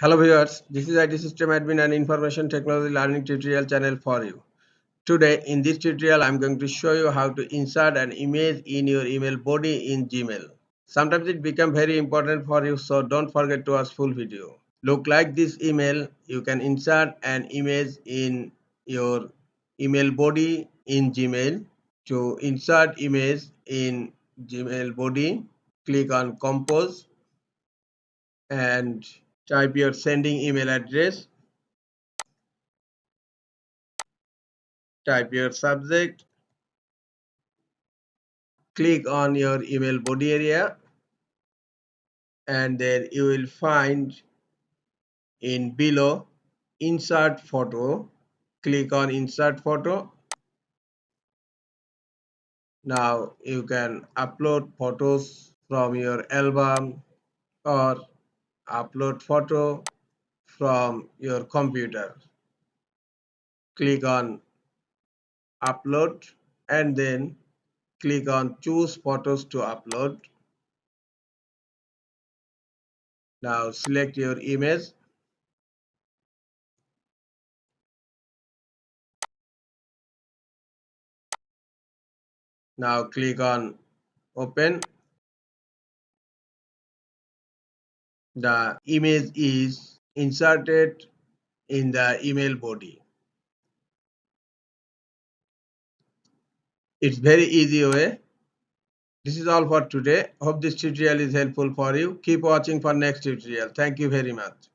Hello viewers, this is IT System Admin and Information Technology Learning tutorial channel for you. Today in this tutorial I am going to show you how to insert an image in your email body in Gmail. Sometimes it becomes very important for you, so don't forget to watch full video. Look like this email, you can insert an image in your email body in Gmail. To insert image in Gmail body, click on Compose and type your sending email address, type your subject, click on your email body area, and then you will find in below insert photo. Click on insert photo. Now you can upload photos from your album or upload photo from your computer. Click on upload and then click on choose photos to upload. Now select your image. Now click on open. The image is inserted in the email body. It's very easy way. This is all for today. Hope this tutorial is helpful for you. Keep watching for next tutorial. Thank you very much.